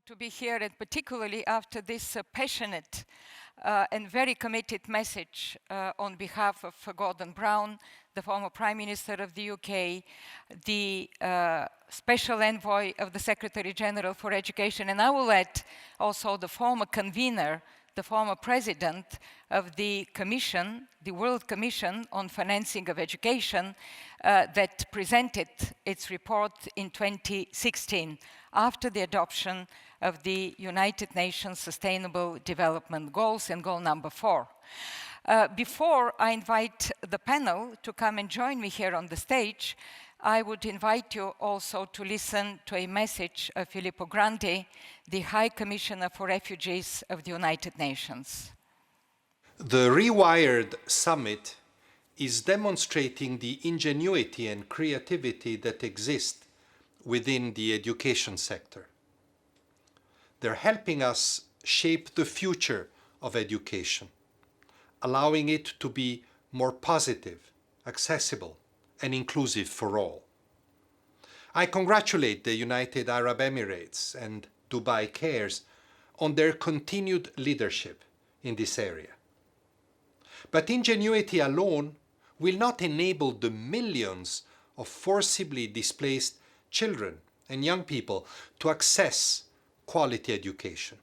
to be here, and particularly after this passionate and very committed message on behalf of Gordon Brown, the former Prime Minister of the UK, the Special Envoy of the Secretary General for Education, and I will add also the former convener, the former president of the Commission, the World Commission on Financing of Education, that presented its report in 2016 after the adoption of the United Nations Sustainable Development Goals and goal number 4. Before I invite the panel to come and join me here on the stage, I would invite you also to listen to a message of Filippo Grandi, the High Commissioner for Refugees of the United Nations. The Rewired Summit is demonstrating the ingenuity and creativity that exist within the education sector. They're helping us shape the future of education, allowing it to be more positive, accessible, and inclusive for all. I congratulate the United Arab Emirates and Dubai Cares on their continued leadership in this area. But ingenuity alone will not enable the millions of forcibly displaced children and young people to access quality education.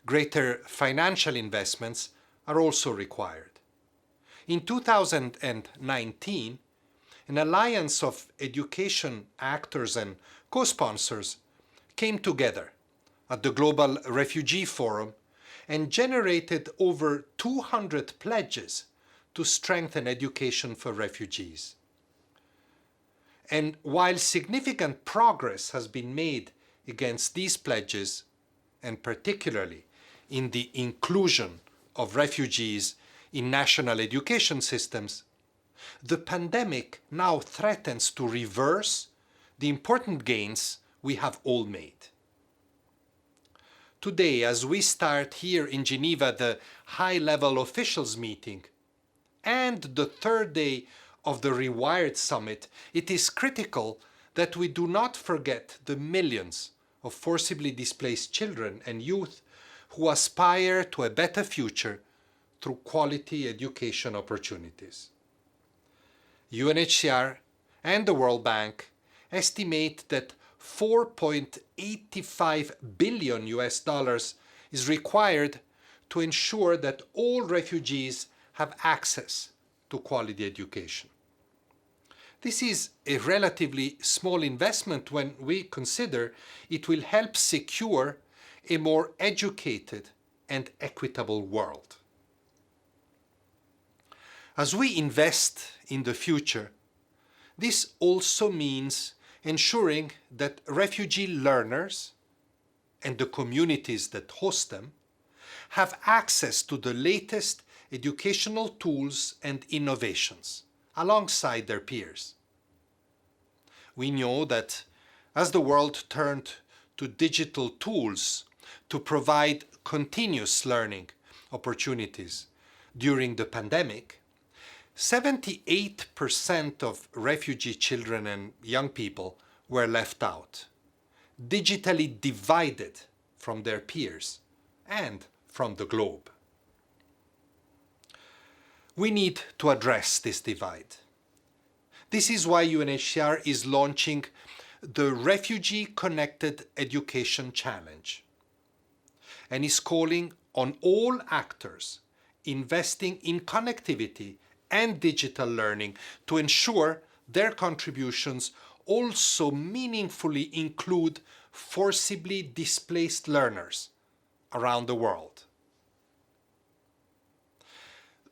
Greater financial investments are also required. In 2019, an alliance of education actors and co-sponsors came together at the Global Refugee Forum and generated over 200 pledges to strengthen education for refugees. And while significant progress has been made against these pledges, and particularly in the inclusion of refugees in national education systems, the pandemic now threatens to reverse the important gains we have all made. Today, as we start here in Geneva the high-level officials meeting and the third day of the Rewired Summit, it is critical that we do not forget the millions of forcibly displaced children and youth who aspire to a better future through quality education opportunities. UNHCR and the World Bank estimate that $4.85 billion is required to ensure that all refugees have access to quality education. This is a relatively small investment when we consider it will help secure a more educated and equitable world. As we invest in the future, this also means ensuring that refugee learners and the communities that host them have access to the latest educational tools and innovations alongside their peers. We know that as the world turned to digital tools to provide continuous learning opportunities during the pandemic, 78% of refugee children and young people were left out, digitally divided from their peers and from the globe. We need to address this divide. This is why UNHCR is launching the Refugee Connected Education Challenge and is calling on all actors investing in connectivity and digital learning to ensure their contributions also meaningfully include forcibly displaced learners around the world.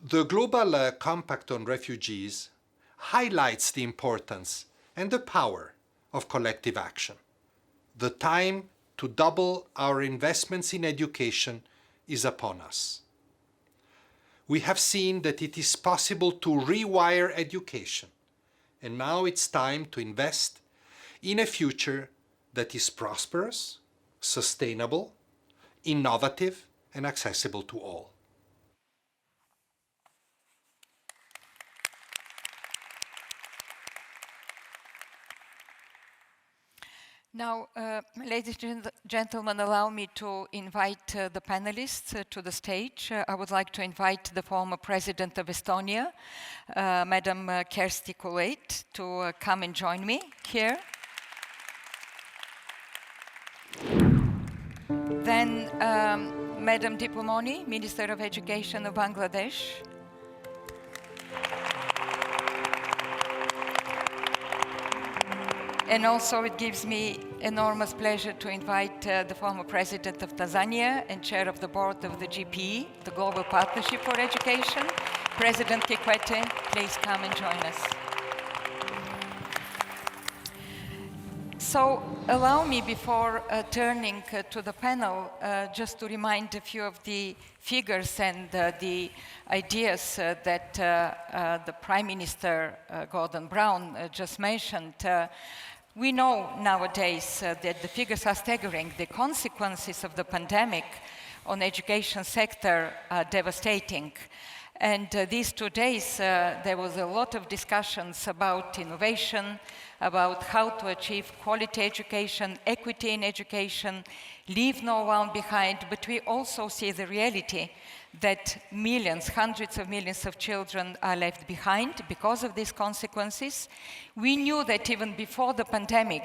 The Global Compact on Refugees highlights the importance and the power of collective action. The time to double our investments in education is upon us. We have seen that it is possible to rewire education, and now it's time to invest in a future that is prosperous, sustainable, innovative, and accessible to all. Now, ladies and gentlemen, allow me to invite the panelists to the stage. I would like to invite the former president of Estonia, Madam Kersti to come and join me here. Then Madam Dipu Moni, Minister of Education of Bangladesh. And also it gives me enormous pleasure to invite the former president of Tanzania and chair of the board of the GPE, the Global Partnership for Education, President Kikwete. Please come and join us. So allow me, before turning to the panel, just to remind a few of the figures and the ideas that the Prime Minister Gordon Brown just mentioned. We know nowadays that the figures are staggering. The consequences of the pandemic on the education sector are devastating. And these 2 days, there was a lot of discussions about innovation, about how to achieve quality education, equity in education, leave no one behind. But we also see the reality that millions, hundreds of millions of children are left behind because of these consequences. We knew that even before the pandemic,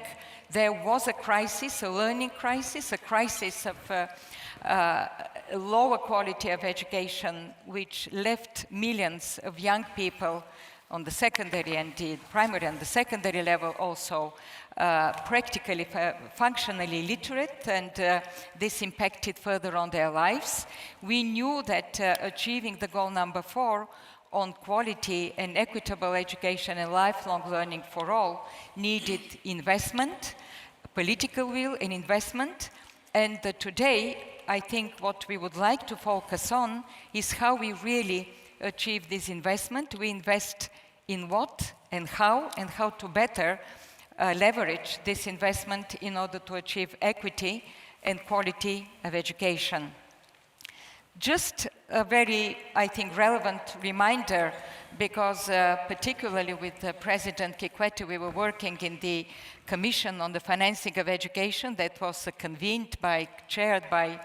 there was a crisis, a learning crisis, a crisis of lower quality of education, which left millions of young people on the secondary and the primary and the secondary level also practically, functionally literate, and this impacted further on their lives. We knew that achieving the goal number 4 on quality and equitable education and lifelong learning for all needed investment, political will and investment. And today, I think what we would like to focus on is how we really achieve this investment. We invest in what and how to better leverage this investment in order to achieve equity and quality of education. Just a very, I think, relevant reminder, because particularly with President Kikwete, we were working in the Commission on the Financing of Education that was chaired by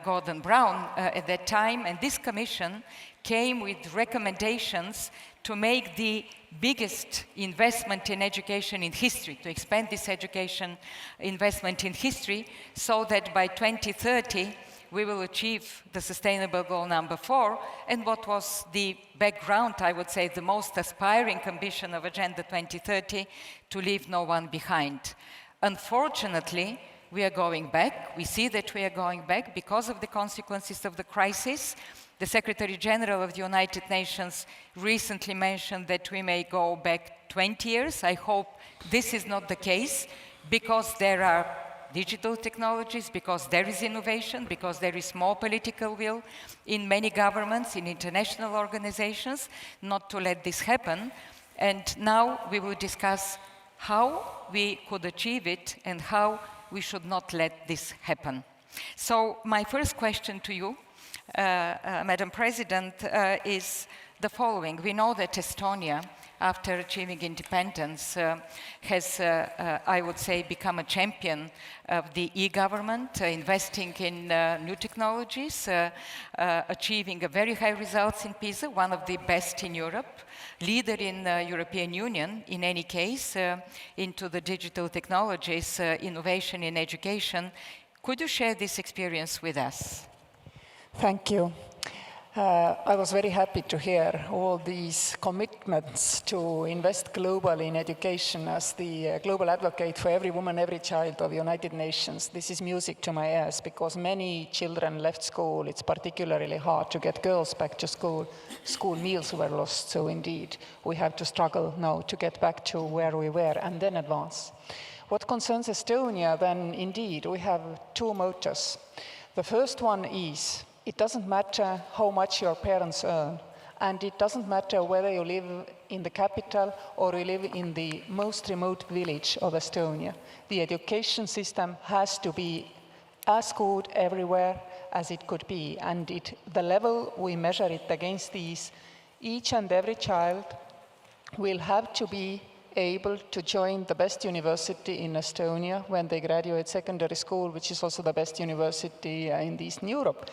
Gordon Brown at that time, and this commission came with recommendations to make the biggest investment in education in history, to expand this education investment in history, so that by 2030 we will achieve the sustainable goal number 4. And what was the background, I would say, the most aspiring ambition of Agenda 2030, to leave no one behind. Unfortunately, we are going back. We see that we are going back because of the consequences of the crisis. The Secretary General of the United Nations recently mentioned that we may go back 20 years. I hope this is not the case, because there are digital technologies, because there is innovation, because there is more political will in many governments, in international organizations, not to let this happen. And now we will discuss how we could achieve it and how we should not let this happen. So my first question to you, Madam President, is the following. We know that Estonia, after achieving independence, has, I would say, become a champion of the e-government, investing in new technologies, achieving very high results in PISA, one of the best in Europe, leader in the European Union, in any case, into the digital technologies, innovation in education. Could you share this experience with us? Thank you. I was very happy to hear all these commitments to invest globally in education. As the global advocate for every woman, every child of the United Nations, this is music to my ears, because many children left school. It's particularly hard to get girls back to school. School meals were lost, so indeed we have to struggle now to get back to where we were and then advance. What concerns Estonia, then indeed we have two mottos. The first one is, it doesn't matter how much your parents earn, and it doesn't matter whether you live in the capital or you live in the most remote village of Estonia. The education system has to be as good everywhere as it could be, and the level we measure it against is each and every child will have to be able to join the best university in Estonia when they graduate secondary school, which is also the best university in Eastern Europe.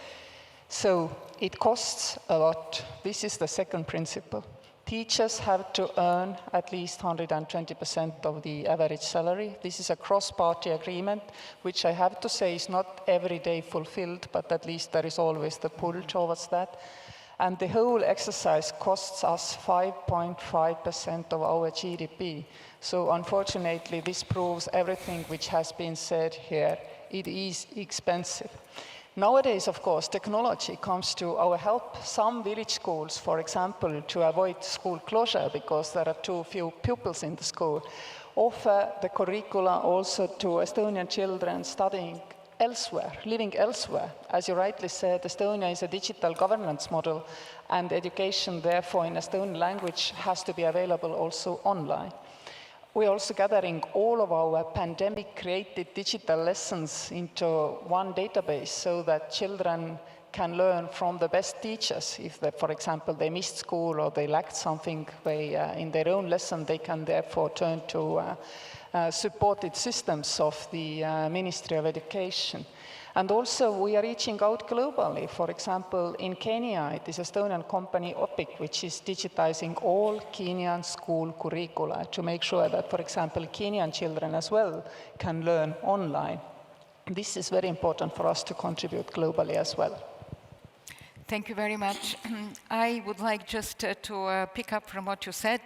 So it costs a lot. This is the second principle. Teachers have to earn at least 120% of the average salary. This is a cross-party agreement, which I have to say is not every day fulfilled, but at least there is always the pull towards that. And the whole exercise costs us 5.5% of our GDP. So unfortunately, this proves everything which has been said here. It is expensive. Nowadays, of course, technology comes to our help. Some village schools, for example, to avoid school closure because there are too few pupils in the school, offer the curricula also to Estonian children studying elsewhere, living elsewhere. As you rightly said, Estonia is a digital governance model, and education, therefore, in Estonian language has to be available also online. We're also gathering all of our pandemic-created digital lessons into one database so that children can learn from the best teachers. If, they, for example, they missed school or they lacked something in their own lesson, they can therefore turn to supported systems of the Ministry of Education. And also we are reaching out globally. For example, in Kenya, it is Estonian company OPIC, which is digitizing all Kenyan school curricula to make sure that, for example, Kenyan children as well can learn online. This is very important for us to contribute globally as well. Thank you very much. I would like just to pick up from what you said,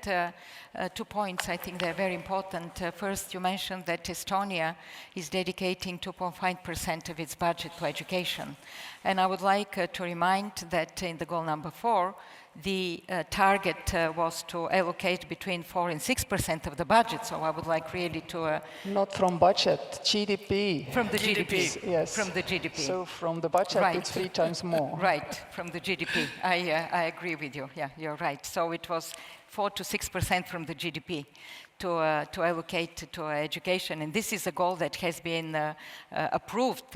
2 points. I think they're very important. First, you mentioned that Estonia is dedicating 2.5% of its budget to education. And I would like to remind that in the goal number 4, the target was to allocate between 4 and 6% of the budget. So I would like really to... Not from budget, GDP. From the GDP. Yes. From the GDP. So from the budget, right. It's 3 times more. Right, from the GDP. I agree with you. Yeah, you're right. So it was 4 to 6% from the GDP to allocate to education. And this is a goal that has been approved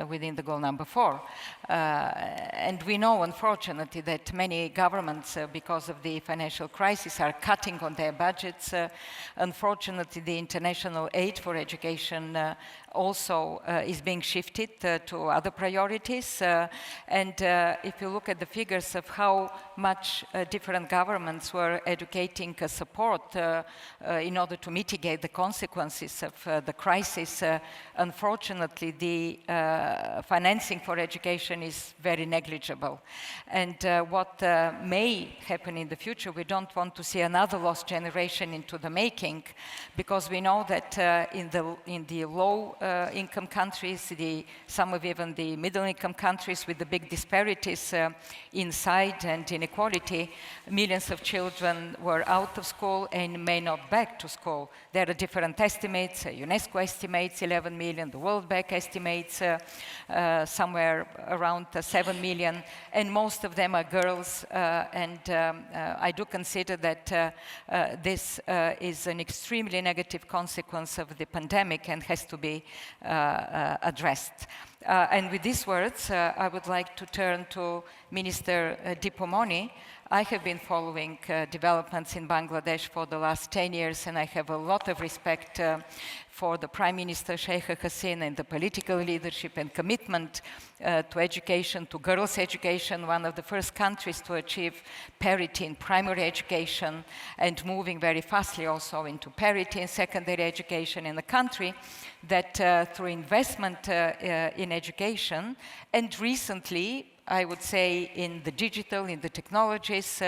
within the goal number 4. And we know, unfortunately, that many governments, because of the financial crisis, are cutting on their budgets. Unfortunately, the international aid for education also is being shifted to other priorities. And if you look at the figures of how much different governments were educating support in order to mitigate the consequences of the crisis, unfortunately, the financing for education is very negligible. And what may happen in the future, we don't want to see another lost generation into the making, because we know that in the low income countries, some of even the middle income countries with the big disparities inside and inequality, millions of children were out of school and may not back to school. There are different estimates. UNESCO estimates 11 million, the World Bank estimates somewhere around 7 million, and most of them are girls. And I do consider that this is an extremely negative consequence of the pandemic and has to be addressed. And with these words, I would like to turn to Minister Dipu Moni. I have been following developments in Bangladesh for the last 10 years, and I have a lot of respect for the Prime Minister Sheikh Hasina and the political leadership and commitment to education, to girls' education, one of the first countries to achieve parity in primary education and moving very fastly also into parity in secondary education in the country, that through investment in education and recently, I would say in the digital, in the technologies,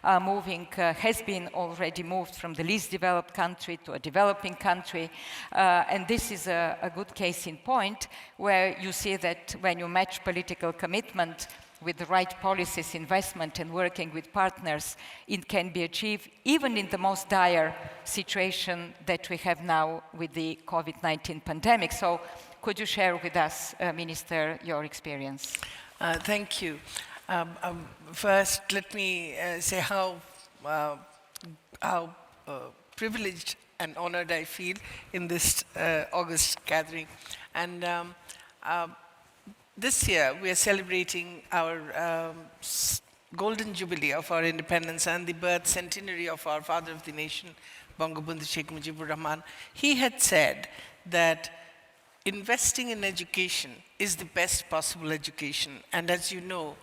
moving has been already moved from the least developed country to a developing country. And this is a good case in point where you see that when you match political commitment with the right policies, investment, and working with partners, it can be achieved even in the most dire situation that we have now with the COVID-19 pandemic. So could you share with us, Minister, your experience? Thank you. First, let me say how privileged and honored I feel in this August gathering. And this year, we are celebrating our golden jubilee of our independence and the birth centenary of our father of the nation, Bangabandhu Sheikh Mujibur Rahman, he had said that investing in education is the best possible education. And as you know,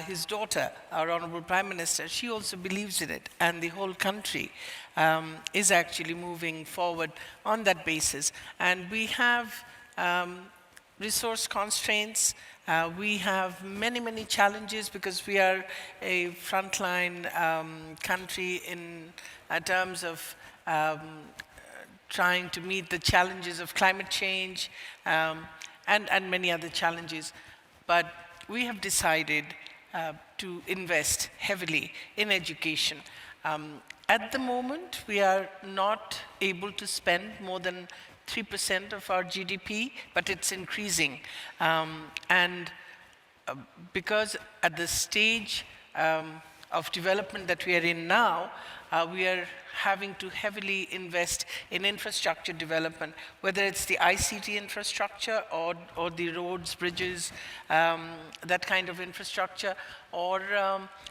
his daughter, our Honorable Prime Minister, she also believes in it. And the whole country is actually moving forward on that basis. And we have resource constraints. We have many, many challenges because we are a frontline country in terms of trying to meet the challenges of climate change and many other challenges. But we have decided to invest heavily in education. At the moment, we are not able to spend more than 3% of our GDP, but it's increasing. Because at the stage of development that we are in now, we are having to heavily invest in infrastructure development, whether it's the ICT infrastructure or the roads, bridges, that kind of infrastructure, or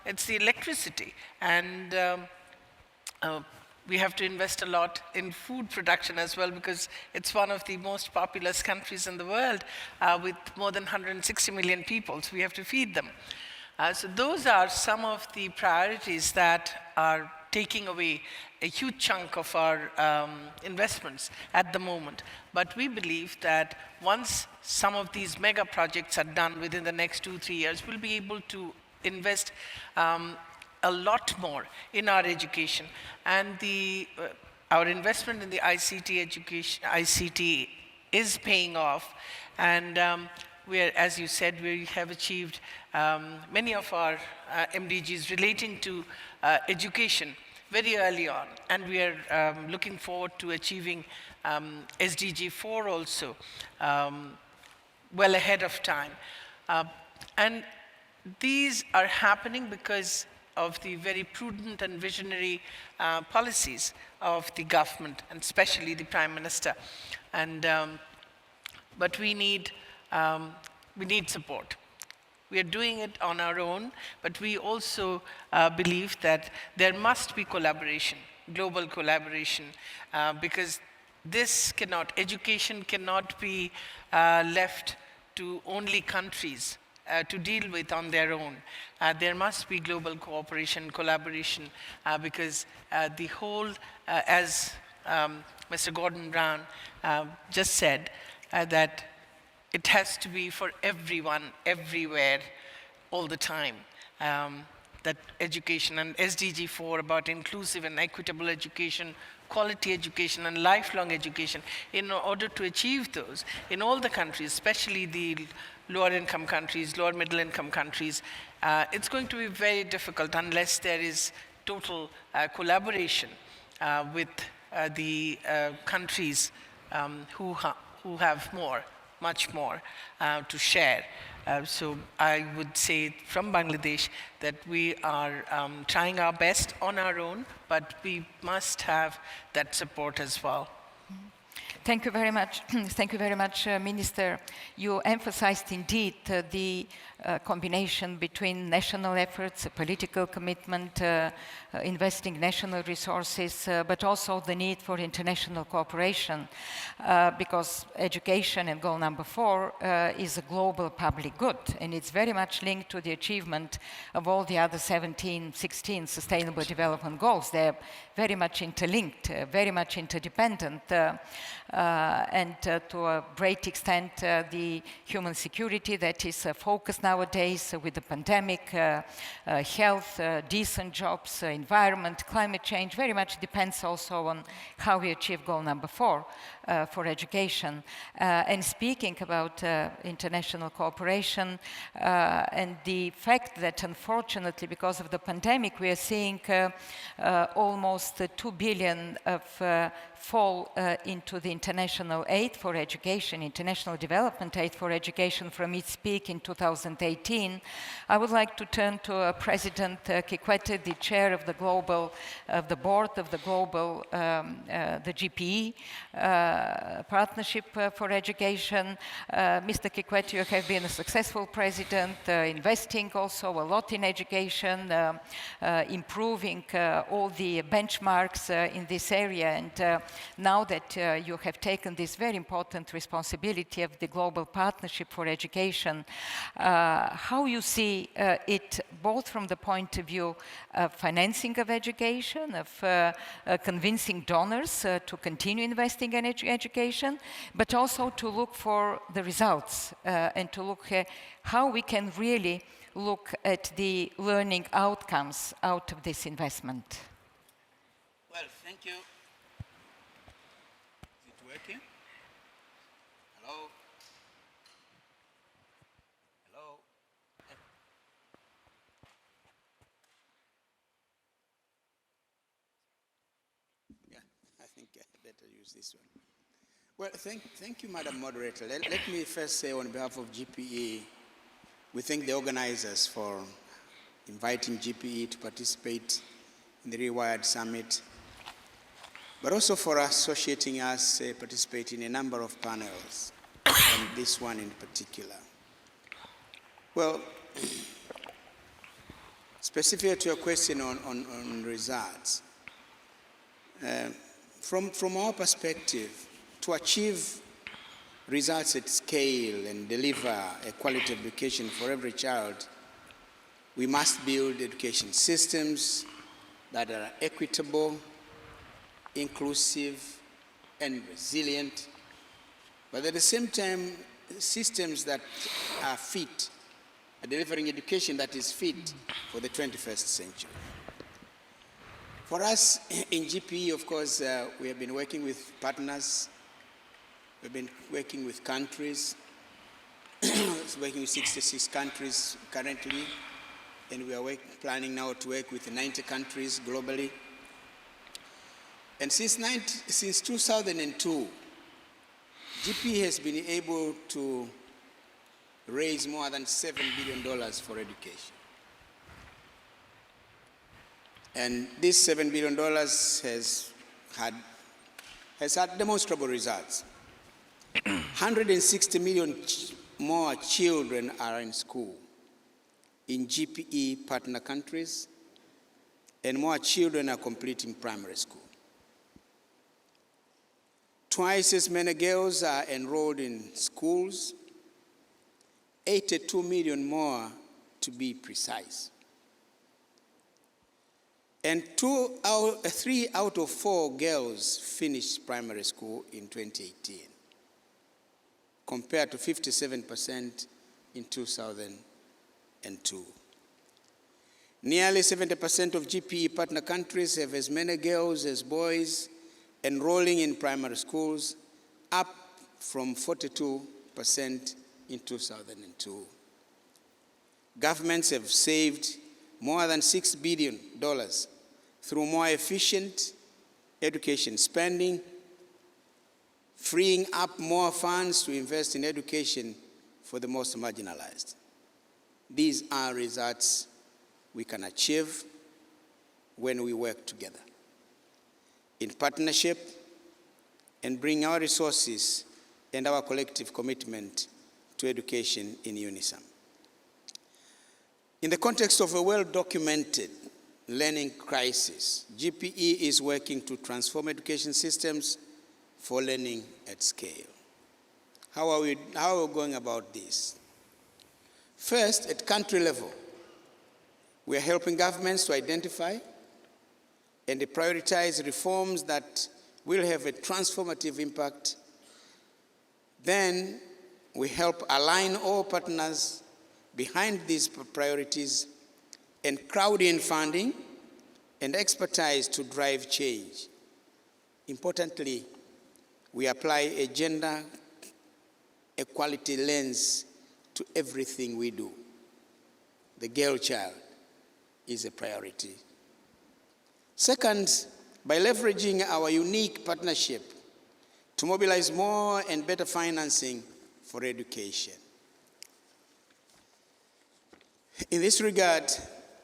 it's the electricity. And we have to invest a lot in food production as well, because it's one of the most populous countries in the world with more than 160 million people, so we have to feed them. So those are some of the priorities that are taking away a huge chunk of our investments at the moment. But we believe that once some of these mega projects are done within the next 2-3 years, we'll be able to invest a lot more in our education. And our investment in the ICT is paying off. And as you said, we have achieved many of our MDGs relating to education very early on. And we are looking forward to achieving SDG 4 also well ahead of time. And these are happening because of the very prudent and visionary policies of the government, and especially the Prime Minister. But we need support. We are doing it on our own, but we also believe that there must be collaboration, global collaboration, because education cannot be left to only countries to deal with on their own. There must be global cooperation, collaboration, because the whole, as Mr. Gordon Brown just said, that it has to be for everyone, everywhere, all the time. That education and SDG 4 about inclusive and equitable education, quality education and lifelong education, in order to achieve those in all the countries, especially the lower income countries, lower middle income countries, it's going to be very difficult unless there is total collaboration with the countries who have much more to share. So I would say from Bangladesh that we are trying our best on our own, but we must have that support as well. Thank you very much. Thank you very much, Minister. You emphasized indeed the combination between national efforts, political commitment, investing national resources, but also the need for international cooperation, because education and goal number 4 is a global public good, and it's very much linked to the achievement of all the other 16 sustainable development goals. They're very much interlinked, very much interdependent, and to a great extent the human security that is focused nowadays with the pandemic, health, decent jobs, environment, climate change, very much depends also on how we achieve goal number 4 for education. And speaking about international cooperation and the fact that unfortunately because of the pandemic we are seeing almost 2 billion of fall into the international aid for education, international development aid for education from its peak in 2018, I would like to turn to President Kikwete, the chair of the board of the global, the GPE Partnership for Education. Mr. Kikwete, you have been a successful president, investing also a lot in education, improving all the benchmarks in this area. And now that you have taken this very important responsibility of the Global Partnership for Education, how you see it both from the point of view of financing of education, of convincing donors to continue investing in education, but also to look for the results and to look at how we can really look at the learning outcomes out of this investment. Well, thank you. Is it working? Hello? Hello? Yeah, I think I better use this one. Well, thank you, Madam Moderator. Let me first say on behalf of GPE, we thank the organizers for inviting GPE to participate in the Rewired Summit, but also for associating us, participating in a number of panels, and this one in particular. Well, specific to your question on results, from our perspective, to achieve results at scale and deliver a quality education for every child, we must build education systems that are equitable, inclusive, and resilient, but at the same time, systems that are fit, delivering education that is fit for the 21st century. For us in GPE, of course, we have been working with partners. We've been working with countries, working with 66 countries currently, and we are planning now to work with 90 countries globally. And since 2002, GPE has been able to raise more than $7 billion for education. And this $7 billion has had demonstrable results. 160 million more children are in school in GPE partner countries, and more children are completing primary school. Twice as many girls are enrolled in schools, 82 million more to be precise. And 3 out of 4 girls finished primary school in 2018, compared to 57% in 2002. Nearly 70% of GPE partner countries have as many girls as boys enrolling in primary schools, up from 42% in 2002. Governments have saved more than $6 billion through more efficient education spending, freeing up more funds to invest in education for the most marginalized. These are results we can achieve when we work together in partnership and bring our resources and our collective commitment to education in unison. In the context of a well-documented learning crisis, GPE is working to transform education systems for learning at scale. How are we going about this? First, at country level, we are helping governments to identify and prioritize reforms that will have a transformative impact. Then we help align all partners behind these priorities and crowd in funding and expertise to drive change. Importantly, we apply a gender equality lens to everything we do. The girl child is a priority. Second, by leveraging our unique partnership to mobilize more and better financing for education. In this regard,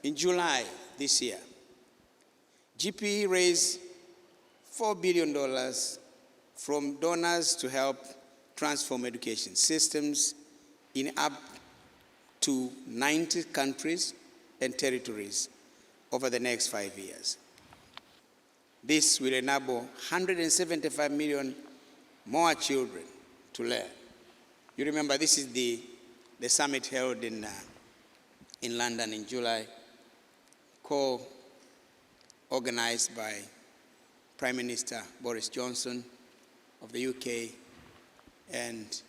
in July this year, GPE raised $4 billion from donors to help transform education systems in up to 90 countries and territories over the next 5 years. This will enable 175 million more children to learn. You remember this is the summit held in London in July, co-organized by Prime Minister Boris Johnson of the UK and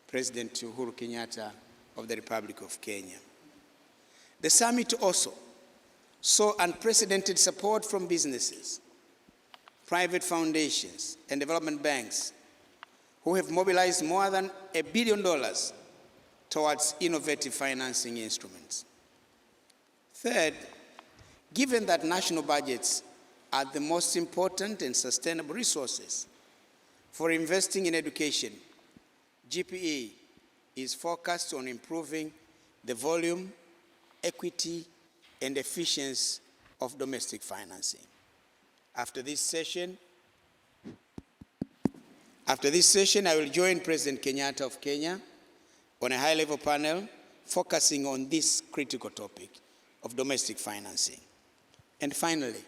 President Uhuru Kenyatta of the Republic of Kenya. The summit also saw unprecedented support from businesses, private foundations, and development banks who have mobilized more than $1 billion towards innovative financing instruments. Third, given that national budgets are the most important and sustainable resources for investing in education, GPE is focused on improving the volume, equity, and efficiency of domestic financing. After this session, I will join President Kenyatta of Kenya on a high-level panel focusing on this critical topic of domestic financing. And finally,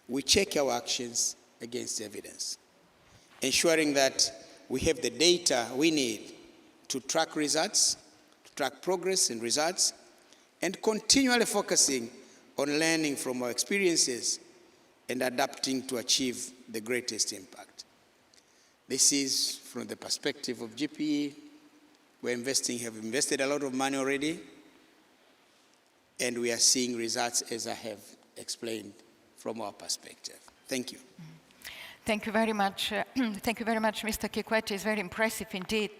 we check our actions against evidence, ensuring that we have the data we need to track results, to track progress and results, and continually focusing on learning from our experiences and adapting to achieve the greatest impact. This is from the perspective of GPE. Have invested a lot of money already, and we are seeing results as I have explained from our perspective. Thank you. Thank you very much. Thank you very much, Mr. Kikwete. It's very impressive indeed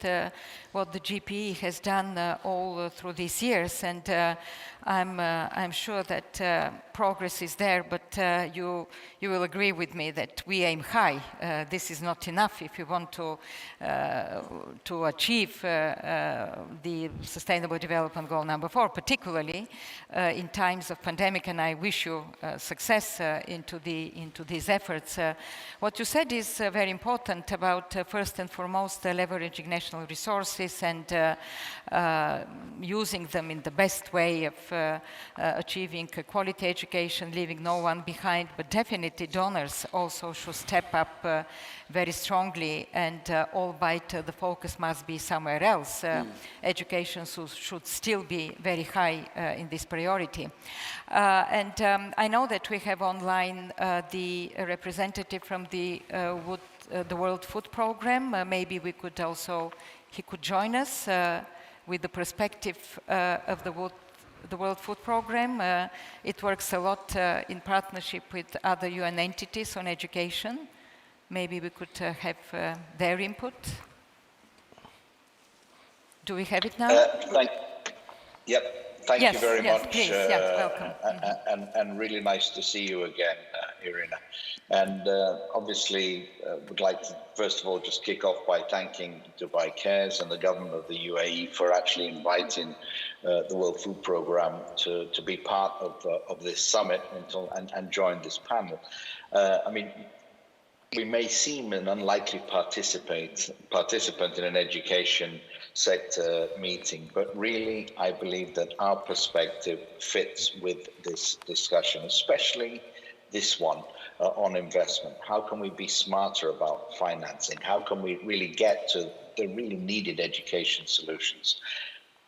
what the GPE has done all through these years, and I'm sure that progress is there, but you will agree with me that we aim high. This is not enough if you want to achieve the Sustainable Development Goal number 4, particularly in times of pandemic, and I wish you success into these efforts. What you said is very important about, first and foremost, leveraging national resources and using them in the best way of achieving a quality education, leaving no one behind, but definitely donors also should step up very strongly, and albeit the focus must be somewhere else. Education should still be very high in this priority. And I know that we have online the representative from the World Food Program. Maybe we could also, he could join us with the perspective of the World Food Program. It works a lot in partnership with other UN entities on education. Maybe we could have their input. Do we have it now? Thank you very much. Please. Welcome. And really nice to see you again, Irina. And obviously, would like to, first of all, just kick off by thanking Dubai Cares and the government of the UAE for actually inviting the World Food Programme to be part of this summit and join this panel. I mean, we may seem an unlikely participant in an education sector meeting, but really I believe that our perspective fits with this discussion, especially this one on investment. How can we be smarter about financing? How can we really get to the really needed education solutions?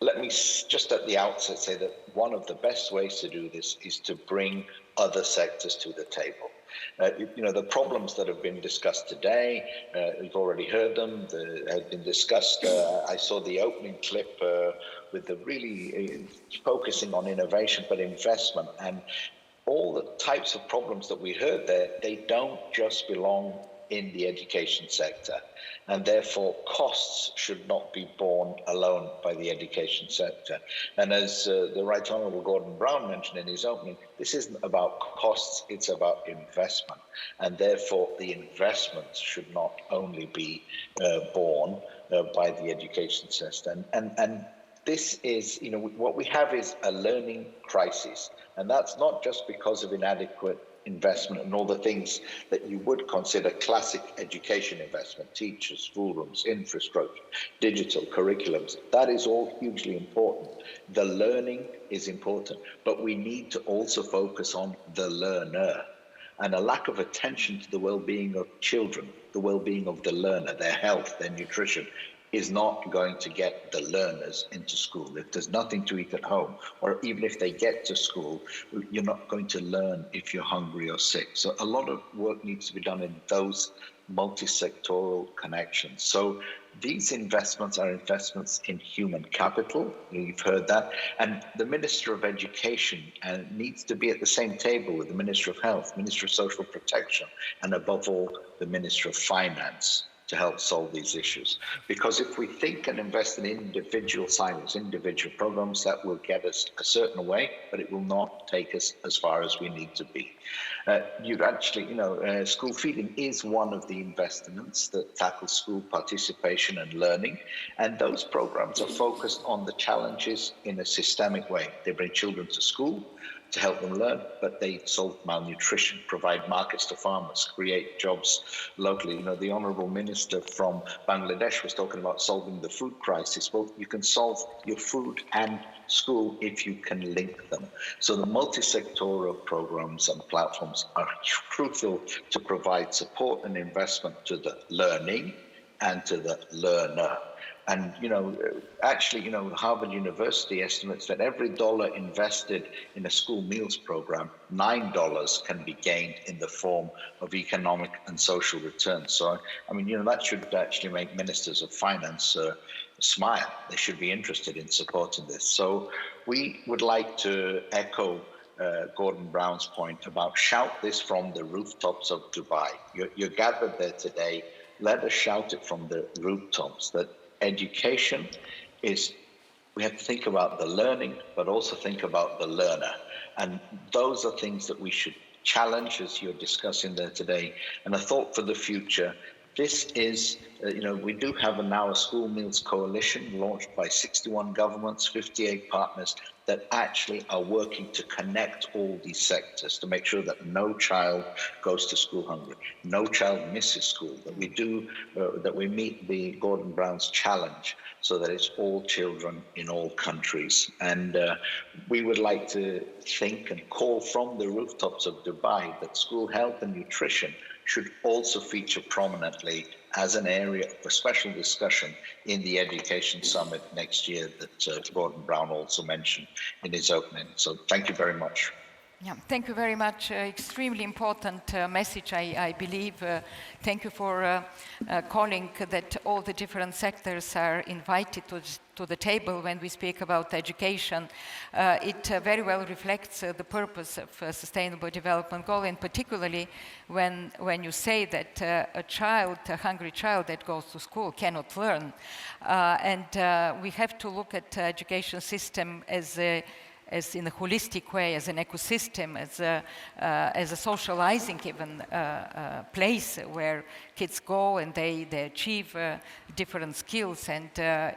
Let me just at the outset say that one of the best ways to do this is to bring other sectors to the table. You know, the problems that have been discussed today, we've already heard them, have been discussed. I saw the opening clip with the really focusing on innovation, but investment, and all the types of problems that we heard there, they don't just belong in the education sector, and therefore costs should not be borne alone by the education sector. And as the Right Honourable Gordon Brown mentioned in his opening, this isn't about costs, it's about investment, and therefore the investments should not only be borne by the education system. And this is, what we have is a learning crisis, and that's not just because of inadequate investment and all the things that you would consider classic education investment, teachers, schoolrooms, infrastructure, digital curriculums. That is all hugely important. The learning is important, but we need to also focus on the learner. And a lack of attention to the well-being of children, the well-being of the learner, their health, their nutrition, is not going to get the learners into school. If there's nothing to eat at home, or even if they get to school, you're not going to learn if you're hungry or sick. So a lot of work needs to be done in those multi-sectoral connections. So these investments are investments in human capital. You've heard that. And the Minister of Education needs to be at the same table with the Minister of Health, Minister of Social Protection, and above all, the Minister of Finance, to help solve these issues. Because if we think and invest in individual silos, individual programs, that will get us a certain way, but it will not take us as far as we need to be. You'd actually, school feeding is one of the investments that tackles school participation and learning. And those programs are focused on the challenges in a systemic way. They bring children to school to help them learn, but they solve malnutrition, provide markets to farmers, create jobs locally. The Honourable Minister from Bangladesh was talking about solving the food crisis. Well, you can solve your food and school if you can link them. So the multi-sectoral programs and platforms are crucial to provide support and investment to the learning and to the learner. And, Harvard University estimates that every $1 invested in a school meals program, $9 can be gained in the form of economic and social returns. So, that should actually make ministers of finance smile. They should be interested in supporting this. So we would like to echo Gordon Brown's point about shout this from the rooftops of Dubai. You're gathered there today. Let us shout it from the rooftops that education is, we have to think about the learning, but also think about the learner. And those are things that we should challenge as you're discussing there today. And a thought for the future, this is, we do have now a school meals coalition launched by 61 governments, 58 partners that actually are working to connect all these sectors to make sure that no child goes to school hungry, no child misses school, that we meet the Gordon Brown's challenge so that it's all children in all countries. And we would like to think and call from the rooftops of Dubai that school health and nutrition should also feature prominently as an area for special discussion in the Education Summit next year that Gordon Brown also mentioned in his opening. So thank you very much. Yeah, thank you very much. Extremely important message, I believe. Thank you for calling that all the different sectors are invited to the table when we speak about education. It very well reflects the purpose of Sustainable Development Goal, and particularly when you say that a hungry child that goes to school cannot learn. And we have to look at education system as in a holistic way, as an ecosystem, as a socializing even place where kids go and they achieve different skills. And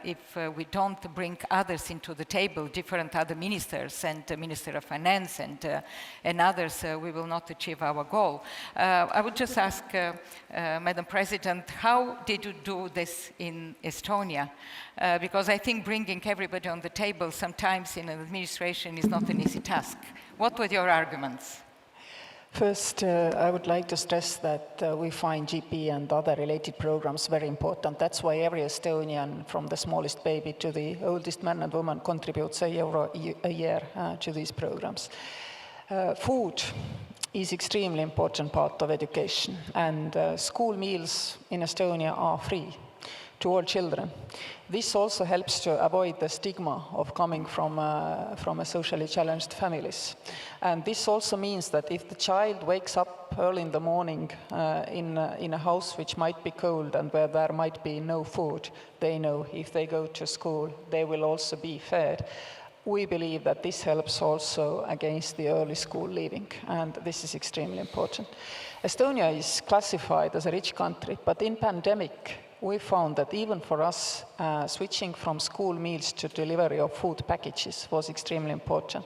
if we don't bring others into the table, different other ministers and Minister of Finance and others, we will not achieve our goal. I would just ask, Madam President, how did you do this in Estonia? Because I think bringing everybody on the table sometimes in an administration is not an easy task. What were your arguments? First, I would like to stress that we find GP and other related programs very important. That's why every Estonian, from the smallest baby to the oldest man and woman, contributes €1 a year to these programs. Food is extremely important part of education, and school meals in Estonia are free. to all children. This also helps to avoid the stigma of coming from a socially challenged families. And this also means that if the child wakes up early in the morning in a house which might be cold and where there might be no food, they know if they go to school, they will also be fed. We believe that this helps also against the early school leaving, and this is extremely important. Estonia is classified as a rich country, but in pandemic, we found that even for us, switching from school meals to delivery of food packages was extremely important.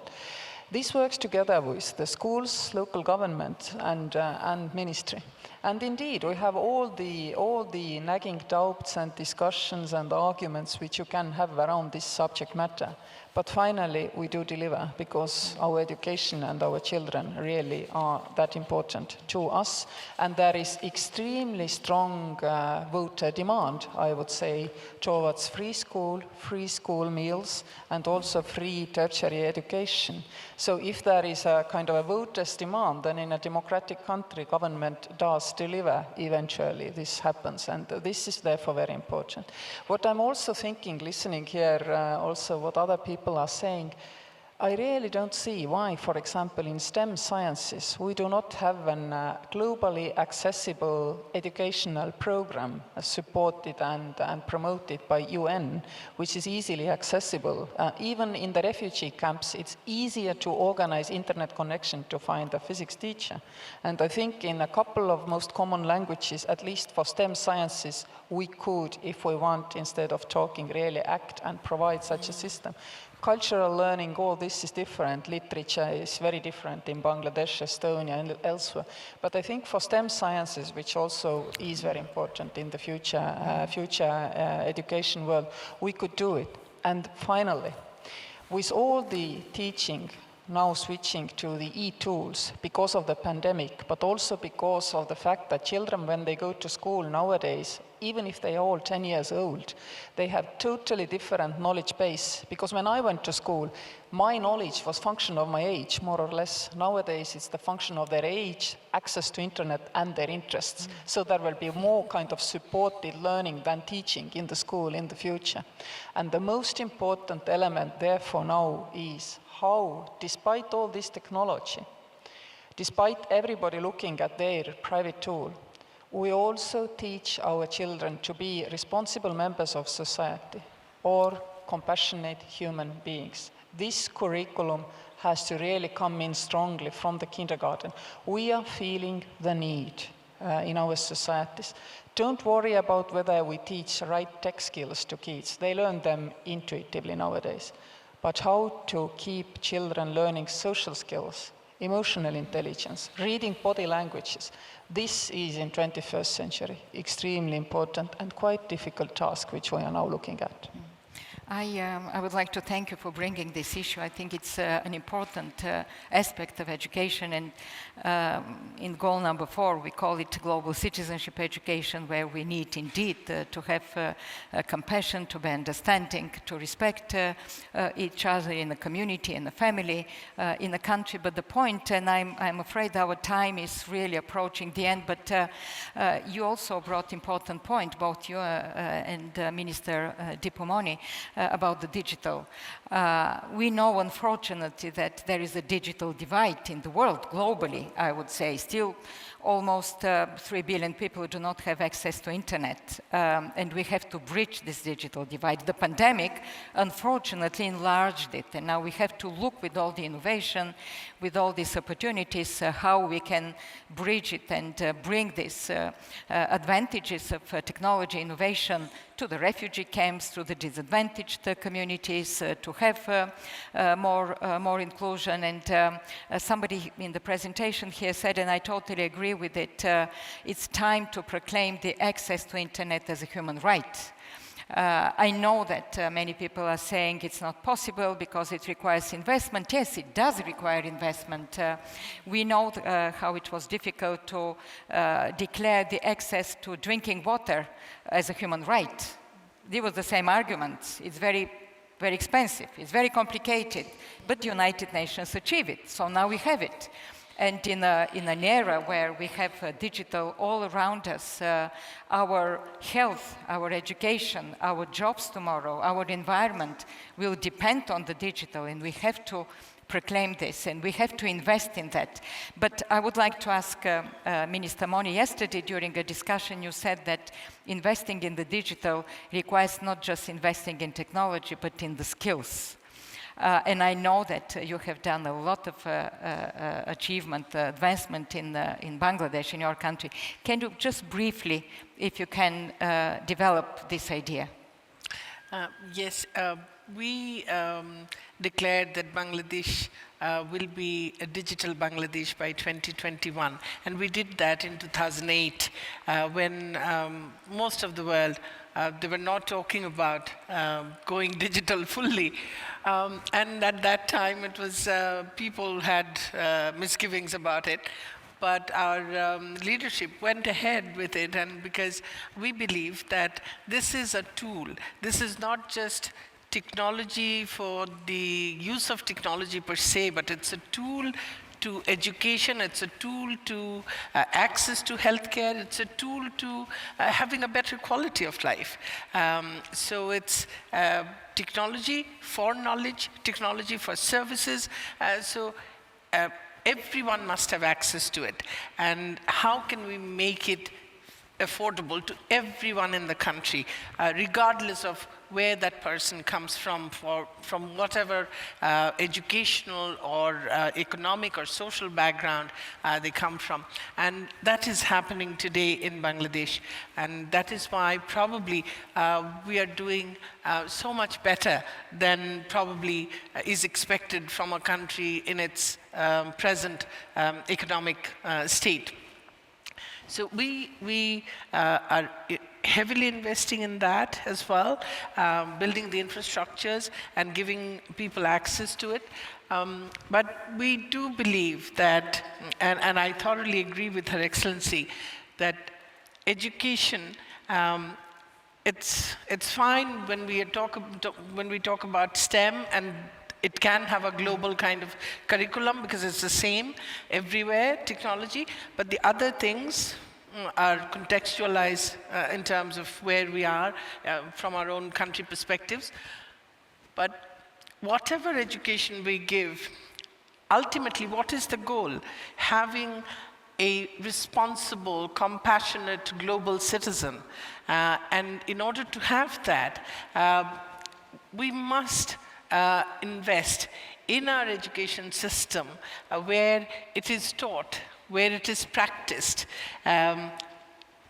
This works together with the schools, local government, and ministry. And indeed, we have all the nagging doubts and discussions and arguments which you can have around this subject matter. But finally, we do deliver because our education and our children really are that important to us. And there is extremely strong voter demand, I would say, towards free school meals, and also free tertiary education. So if there is a kind of a voters' demand, then in a democratic country, government does deliver eventually. This happens, and this is therefore very important. What I'm also thinking, listening here, also what other people are saying, I really don't see why, for example, in STEM sciences, we do not have a globally accessible educational program supported and promoted by UN, which is easily accessible. Even in the refugee camps, it's easier to organize internet connection to find a physics teacher. And I think in a couple of most common languages, at least for STEM sciences, we could, if we want, instead of talking, really act and provide such a system. Cultural learning, all this is different. Literature is very different in Bangladesh, Estonia, and elsewhere. But I think for STEM sciences, which also is very important in the future education world, we could do it. And finally, with all the teaching now switching to the e-tools because of the pandemic, but also because of the fact that children, when they go to school nowadays, even if they are all 10 years old, they have totally different knowledge base. Because when I went to school, my knowledge was function of my age, more or less. Nowadays, it's the function of their age, access to internet, and their interests. So there will be more kind of supported learning than teaching in the school in the future. And the most important element, therefore, now is how, despite all this technology, despite everybody looking at their private tool, we also teach our children to be responsible members of society or compassionate human beings. This curriculum has to really come in strongly from the kindergarten. We are feeling the need in our societies. Don't worry about whether we teach right tech skills to kids. They learn them intuitively nowadays. But how to keep children learning social skills, emotional intelligence, reading body languages. This is, in 21st century, extremely important and quite difficult task, which we are now looking at. I would like to thank you for bringing this issue. I think it's an important aspect of education, and in goal number 4, we call it global citizenship education, where we need indeed to have compassion, to be understanding, to respect each other in the community, in the family, in the country. But the point, and I'm afraid our time is really approaching the end, but you also brought important point, both you and Minister Dipu Moni, about the digital. We know, unfortunately, that there is a digital divide in the world, globally, I would say. Still, almost 3 billion people do not have access to internet, and we have to bridge this digital divide. The pandemic, unfortunately, enlarged it, and now we have to look with all the innovation, with all these opportunities, how we can bridge it and bring these advantages of technology innovation to the refugee camps, to the disadvantaged communities, to have more inclusion. And somebody in the presentation here said, and I totally agree with it, it's time to proclaim the access to internet as a human right. I know that many people are saying it's not possible because it requires investment. Yes, it does require investment. We know how it was difficult to declare the access to drinking water as a human right. It was the same argument. It's very expensive. It's very complicated. But the United Nations achieved it. So now we have it. And in an era where we have digital all around us, our health, our education, our jobs tomorrow, our environment will depend on the digital, and we have to proclaim this, and we have to invest in that. But I would like to ask Minister Moni, yesterday during a discussion you said that investing in the digital requires not just investing in technology, but in the skills. And I know that you have done a lot of advancement in Bangladesh, in your country. Can you just briefly, if you can, develop this idea? Yes, we declared that Bangladesh will be a digital Bangladesh by 2021. And we did that in 2008 when most of the world, they were not talking about going digital fully. And at that time, it was people had misgivings about it. But our leadership went ahead with it, and because we believe that this is a tool. This is not just technology for the use of technology per se, but it's a tool to education, it's a tool to access to healthcare, it's a tool to having a better quality of life. So it's technology for knowledge, technology for services. Everyone must have access to it. And how can we make it affordable to everyone in the country, regardless of where that person comes from whatever educational or economic or social background they come from. And that is happening today in Bangladesh. And that is why probably we are doing so much better than probably is expected from a country in its present economic state. So we are heavily investing in that as well, building the infrastructures and giving people access to it. But we do believe that, and I thoroughly agree with Her Excellency, that education, it's fine when we talk about STEM, and it can have a global kind of curriculum because it's the same everywhere, technology, but the other things are contextualized in terms of where we are from our own country perspectives. But whatever education we give, ultimately, what is the goal? Having a responsible, compassionate global citizen. And in order to have that, we must invest in our education system where it is taught, where it is practiced.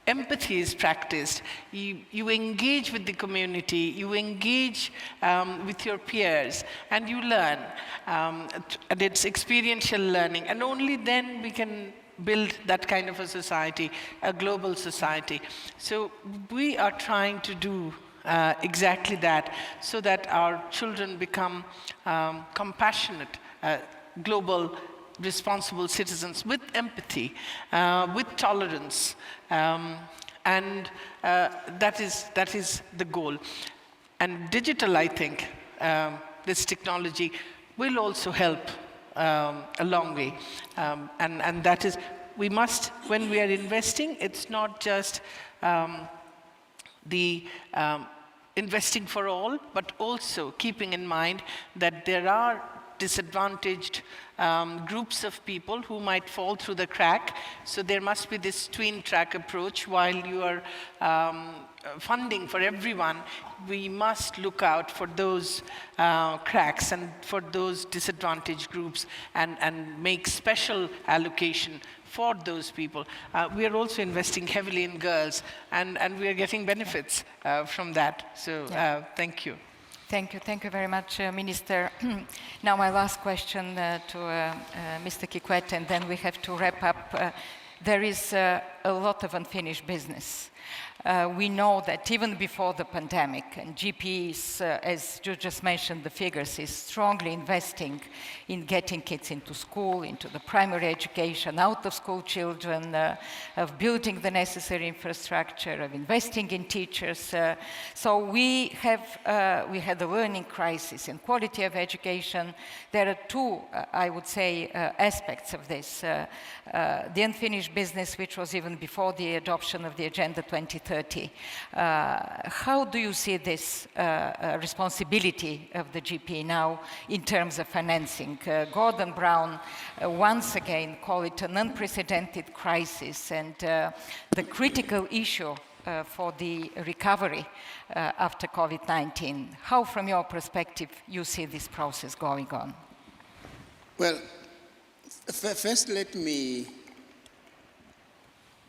Empathy is practiced. You engage with the community, you engage with your peers, and you learn. And it's experiential learning. And only then we can build that kind of a society, a global society. So we are trying to do exactly that, so that our children become compassionate, global, responsible citizens with empathy, with tolerance, and that is the goal. And digital, I think, this technology will also help a long way, and that is, we must, when we are investing, it's not just the investing for all, but also keeping in mind that there are disadvantaged groups of people who might fall through the crack. So there must be this twin track approach. While you are funding for everyone, we must look out for those cracks and for those disadvantaged groups, and make special allocation for those people. We are also investing heavily in girls, and we are getting benefits from that. So thank you. Thank you very much, Minister. Now my last question to Mr. Kikwete, and then we have to wrap up. There is a lot of unfinished business. We know that even before the pandemic, and GPs, as you just mentioned the figures, is strongly investing in getting kids into school, into the primary education, out of school children, of building the necessary infrastructure, of investing in teachers. So we had a learning crisis and quality of education. There are two, I would say, aspects of this. The unfinished business, which was even before the adoption of the Agenda 2030. How do you see this responsibility of the GP now in terms of financing? Gordon Brown once again called it an unprecedented crisis and the critical issue for the recovery after COVID-19. How, from your perspective, you see this process going on? Well, first let me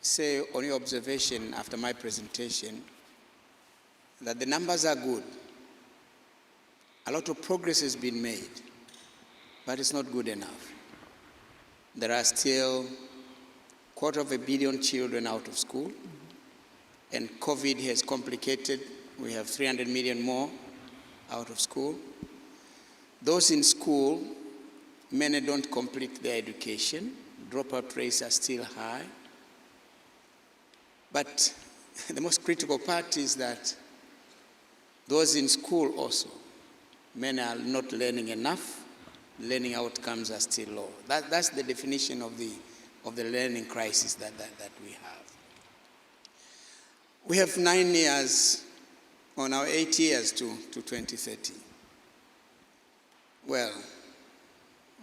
say on your observation after my presentation that the numbers are good. A lot of progress has been made, but it's not good enough. There are still 250 million children out of school, and COVID has complicated. We have 300 million more out of school. Those in school, many don't complete their education. Dropout rates are still high. But the most critical part is that those in school also, many are not learning enough. Learning outcomes are still low. That's the definition of the learning crisis that we have. We have 9 years, or now 8 years to 2030. Well,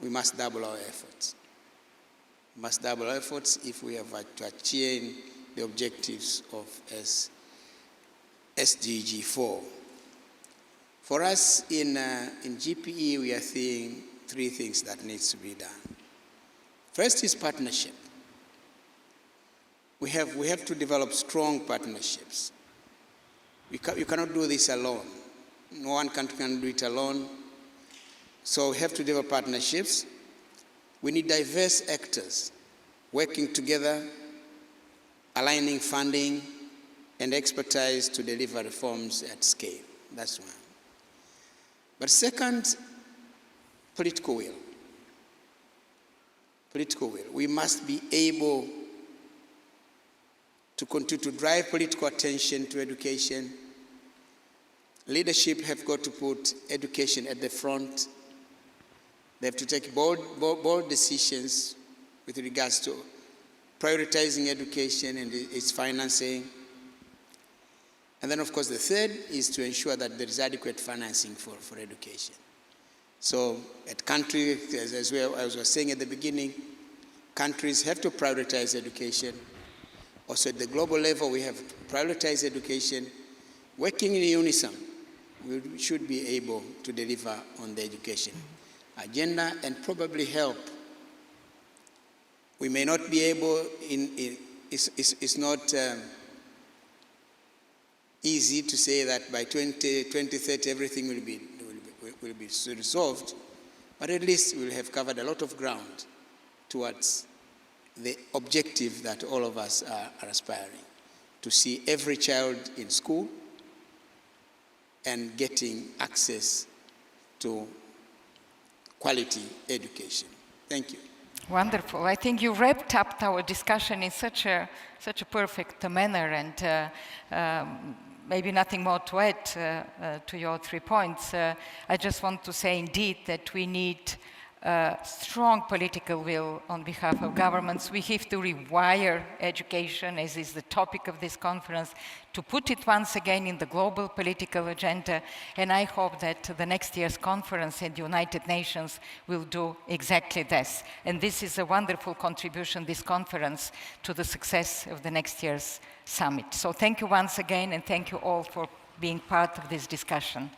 we must double our efforts. We must double our efforts if we have to achieve the objectives of SDG 4. For us in GPE, we are seeing 3 things that needs to be done. First is partnership. We have to develop strong partnerships. You cannot do this alone. No one country can do it alone. So we have to develop partnerships. We need diverse actors working together, aligning funding and expertise to deliver reforms at scale. That's one. But second, political will. Political will. We must be able to continue to drive political attention to education. Leadership have got to put education at the front. They have to take bold decisions with regards to prioritizing education and its financing. And then, of course, the third is to ensure that there is adequate financing for education. So at country, as I was saying at the beginning, countries have to prioritize education. Also at the global level, we have to prioritize education. Working in UNICEF, we should be able to deliver on the education agenda and probably help. We may not be able, it's not easy to say that by 2030 everything will be resolved, but at least we'll have covered a lot of ground towards the objective that all of us are aspiring, to see every child in school and getting access to quality education. Thank you. Wonderful. I think you wrapped up our discussion in such a perfect manner, and maybe nothing more to add to your 3 points. I just want to say indeed that we need strong political will on behalf of governments. We have to rewire education, as is the topic of this conference, to put it once again in the global political agenda. And I hope that the next year's conference in the United Nations will do exactly this. And this is a wonderful contribution, this conference, to the success of the next year's summit. So thank you once again, and thank you all for being part of this discussion.